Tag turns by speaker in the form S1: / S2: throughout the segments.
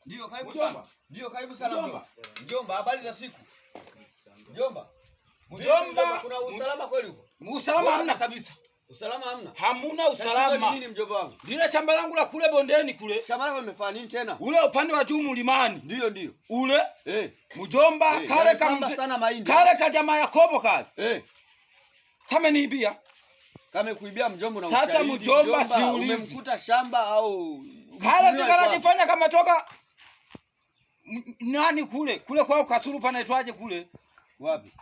S1: Ndio, karibu sana. Ndio, karibu sana mjomba. Mjomba, habari za siku? Mjomba. Mjomba, kuna usalama kweli huko?
S2: Usalama hamna kabisa.
S1: Usalama hamna?
S2: Hamuna usalama.
S1: Nini mjomba wangu?
S2: Lile shamba langu la kule bondeni kule.
S1: Shamba lako limefanya nini tena?
S2: Ule upande wa juu mlimani.
S1: Ndio.
S2: Ule? Mjomba, kale kama
S1: sana mahindi.
S2: Kale ka jamaa Yakobo kale. Kama niibia.
S1: Kama kuibia mjomba na
S2: ushahidi. Sasa mjomba siulizi.
S1: Umemkuta shamba au
S2: kale zikarajifanya kama toka nani kule kwao Kasuru panaitwaje kule?
S1: Wapi?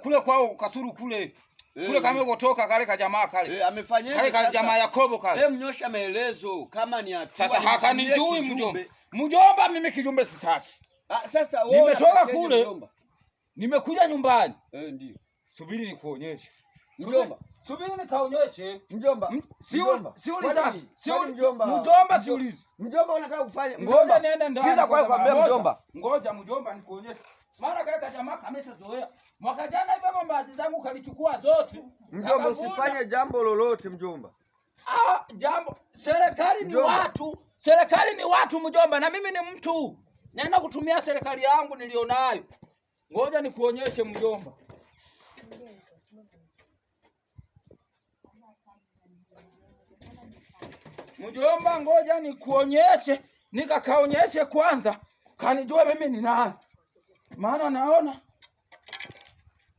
S2: Kule kwao Kasuru kule. Kule kama kutoka kale ka jamaa kale.
S1: Amefanyaje
S2: sasa? Kale ka jamaa Yakobo kale.
S1: Mnyosha maelezo kama ni hatua.
S2: Sasa hakanijui mjomba. Mjomba mimi kijumbe sitaki.
S1: Sasa wewe
S2: nimetoka kule. Mjomba. Nimekuja nyumbani.
S1: Ndio.
S2: Subiri nikuonyeshe.
S1: Mjomba.
S2: Subiri nikaonyeshe.
S1: Mjomba.
S2: Siuliza.
S1: Mjomba siulizi. Mjomba unataka kufanya.
S2: Ngoja niende ndani.
S1: Sina kwa kwambia mjomba.
S2: Ngoja mjomba nikuonyeshe. Mara kaka jamaa kameshazoea. Mwaka jana hivyo mbazi zangu kalichukua zote.
S1: Mjomba usifanye jambo lolote mjomba.
S2: Jambo. Serikali ni watu. Serikali ni watu mjomba na mimi ni mtu. Naenda kutumia serikali yangu nilionayo. Ngoja nikuonyeshe mjomba. Mjomba ngoja nikuonyeshe, nikakaonyeshe kwanza, kanijua mimi ni nani. Maana naona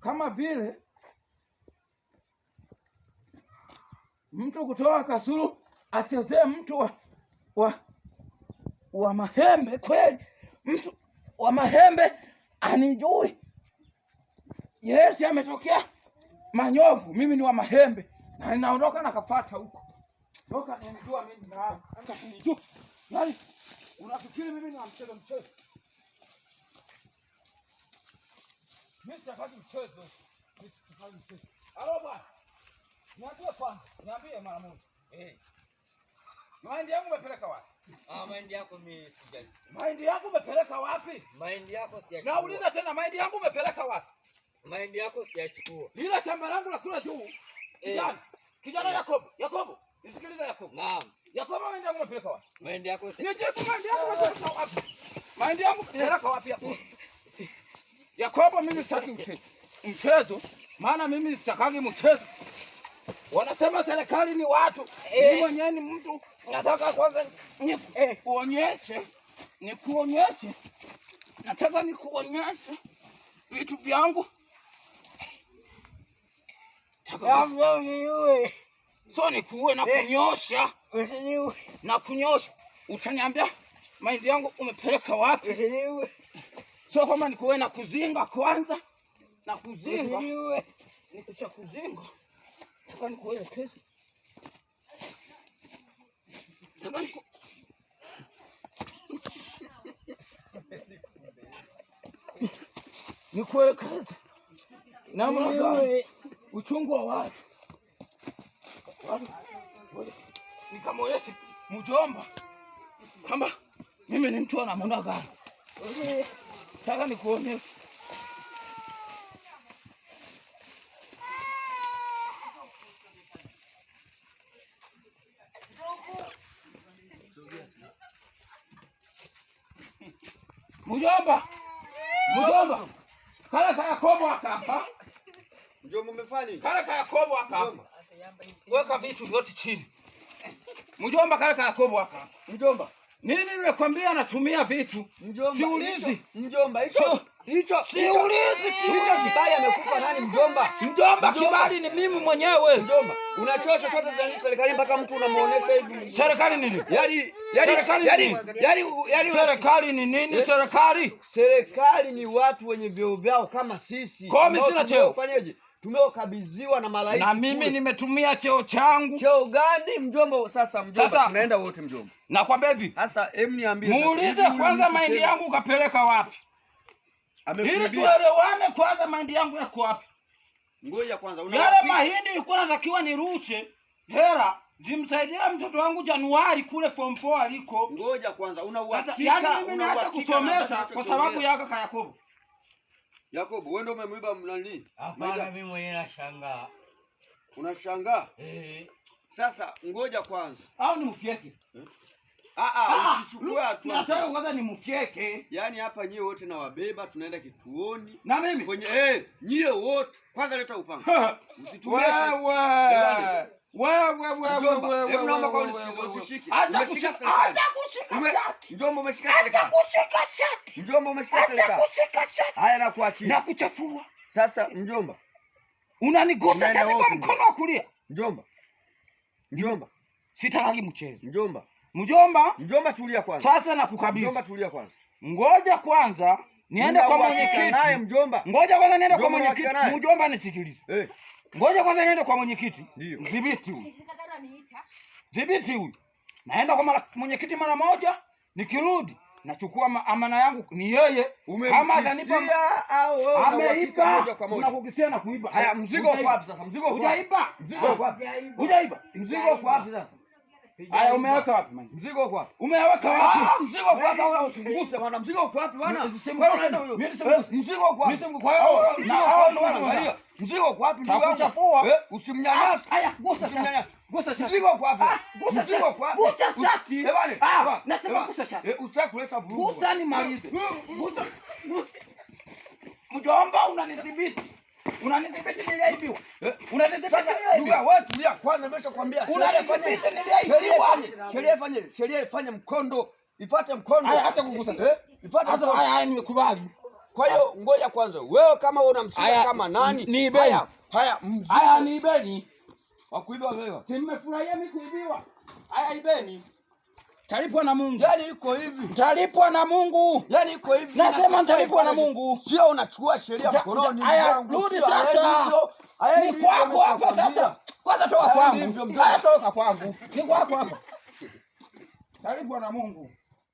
S2: kama vile mtu kutoka Kasulu achezee mtu wa Mahembe kweli. Mtu wa Mahembe anijui. Yes, ametokea Manyovu, mimi ni wa Mahembe na ninaondoka na kafata huko. Toka ninijua mimi na ninijua. Nani? Unafikiri mimi ni mchezo? Mimi sitaki mchezo. Halo bwana. Niambie kwanza. Niambie mara moja. Mahindi yangu umepeleka wapi?
S3: Mahindi yako mimi sijali.
S2: Mahindi yangu umepeleka wapi?
S3: Mahindi yako sijachukua.
S2: Nauliza tena mahindi yangu umepeleka wapi?
S3: Mahindi yako sijachukua.
S2: Lile shamba langu la kula juu. Kijana Yakobo. Nisikilize Yakobo.
S3: Naam.
S2: Yakobo mahindi yangu umepeleka wapi?
S3: Mahindi yako
S2: nijibu mahindi yangu umepeleka wapi? Mahindi yangu umepeleka wapi hapo? Yakobo mimi sitaki mchezo. Maana mimi sitakagi mchezo. Wanasema serikali ni watu. Mimi mwenyewe ni mtu. Nataka kwanza nikuonyeshe. Nataka nikuonyeshe vitu vyangu. So nikuwe na kunyosha. Na kunyosha. Utaniambia mahindi yangu umepeleka wapi? So kama nikuwe na kuzinga kwanza. Na kuzinga. Nikisha kuzinga. Nataka nikuwe pesa. Nikuelekeze namna gani uchungu wa watu. Nikamwonyeshe mjomba kama mimi ni mtu wa namna gani. Nataka nikuonyeshe. Mjomba. Kale ka Yakobo akapa.
S1: Mjomba umefanya?
S2: Kale ka Yakobo akapa. Weka vitu vyote chini. Mjomba kale ka Yakobo akapa.
S1: Mjomba.
S2: Nini nimekwambia anatumia vitu?
S1: Mjomba.
S2: Siulizi.
S1: Mjomba hicho.
S2: Siulizi.
S1: Kibali amekupa nani mjomba?
S2: Mjomba kibali ni mimi mwenyewe.
S1: Mjomba. Unachoa chochote za serikali mpaka mtu unamuonesha hivi.
S2: Serikali nini?
S1: Yaani
S2: serikali ni nini serikali?
S1: Serikali ni watu wenye vyeo vyao kama sisi.
S2: Kwa mimi sina cheo.
S1: Ufanyeje? Tumeokabidhiwa na malaika.
S2: Na mimi nimetumia cheo changu.
S1: Cheo gani mjomba? Sasa tunaenda wote mjomba.
S2: Nakwambia hivi.
S1: Sasa niambie sasa.
S2: Muulize kwanza mahindi yangu ukapeleka wapi? Ili tuelewane kwanza mahindi yangu yako wapi?
S1: Ngoja kwanza
S2: yale mahindi ilikuwa natakiwa nirushe hela zimsaidie mtoto wangu Januari kule form 4 aliko.
S1: Ngoja kwanza una uhakika?
S2: Yaani mimi naacha kusomesha kwa sababu yako ka Yakobo.
S1: Yakobo wewe ndio umemwiba mnani?
S3: Hapana mimi mwenyewe nashangaa.
S1: Unashangaa?
S3: Eh.
S1: Sasa ngoja kwanza.
S2: Au ni mfieke?
S1: Usichukue hatua.
S2: Nataka kwanza nimfyeke.
S1: Yaani hapa nyie wote na wabeba tunaenda kituoni.
S2: Na mimi
S1: kwenye nyie wote kwanza leta upanga. Usitumie. Wewe. Hebu naomba kwa usishike.
S2: Acha kushika shati.
S1: Njomba umeshika serikali.
S2: Acha kushika shati.
S1: Njomba umeshika serikali.
S2: Acha kushika shati.
S1: Haya nakuachia.
S2: Nakuchafua.
S1: Sasa njomba.
S2: Unanigusa sasa kwa mkono wa kulia.
S1: Njomba.
S2: Sitaki mchezo.
S1: Njomba tulia kwanza.
S2: Sasa nakukabidhi.
S1: Njomba tulia kwanza.
S2: Ngoja kwanza niende kwa mwenyekiti.
S1: Naye mjomba.
S2: Ngoja kwanza niende kwa mwenyekiti. Mjomba nisikilize. Ngoja kwanza niende kwa mwenyekiti. Mdhibiti huyu. Dhibiti huyu. Naenda kwa mwenyekiti mara moja, nikirudi nachukua amana yangu ni yeye. Kama atanipa
S1: au
S2: ameiba na kukisia na kuiba.
S1: Haya mzigo uko wapi sasa? Mzigo
S2: hujaiba.
S1: Mzigo uko wapi?
S2: Hujaiba.
S1: Mzigo uko wapi sasa?
S2: Haya umeweka wapi man?
S1: Mzigo uko wapi?
S2: Umeweka wapi?
S1: Mzigo uko wapi? Au usiguse bwana. Mzigo uko wapi bwana?
S2: Wewe unaenda huyo.
S1: Mzigo uko wapi?
S2: Kwa hiyo
S1: na mzigo uko wapi?
S2: Mzigo
S1: usimnyanyase.
S2: Haya gusa sasa. Gusa shati.
S1: Mzigo uko wapi?
S2: Mzigo uko wapi? Gusa shati. Nasema gusa shati.
S1: Usitaki kuleta vurugu.
S2: Gusa ni malize. Gusa. Mjomba unanidhibiti. Unanidhibiti niliaibiwa. Unanidhibiti niliaibiwa.
S1: Wewe tulia kwanza nimeshakwambia. Sheria ifanye mkondo. Ipate mkondo.
S2: Hata kugusa sasa.
S1: Ipate mkondo.
S2: Haya nimekubali.
S1: Kwa hiyo ngoja kwanza. Wewe kama unamshika kama nani?
S2: Ni ibeni.
S1: Haya mzigo.
S2: Haya ni ibeni.
S1: Wakuibiwa wewe.
S2: Si mmefurahia mimi kuibiwa. Haya ibeni. Talipwa na Mungu.
S1: Yaani iko hivi.
S2: Talipwa na Mungu.
S1: Yaani iko hivi.
S2: Nasema talipwa na Mungu.
S1: Sio unachukua sheria mkononi.
S2: Haya rudi sasa. Ni kwako hapa sasa. Kwanza toka kwangu. Haya toka kwangu. Ni kwako hapa. Talipwa na Mungu.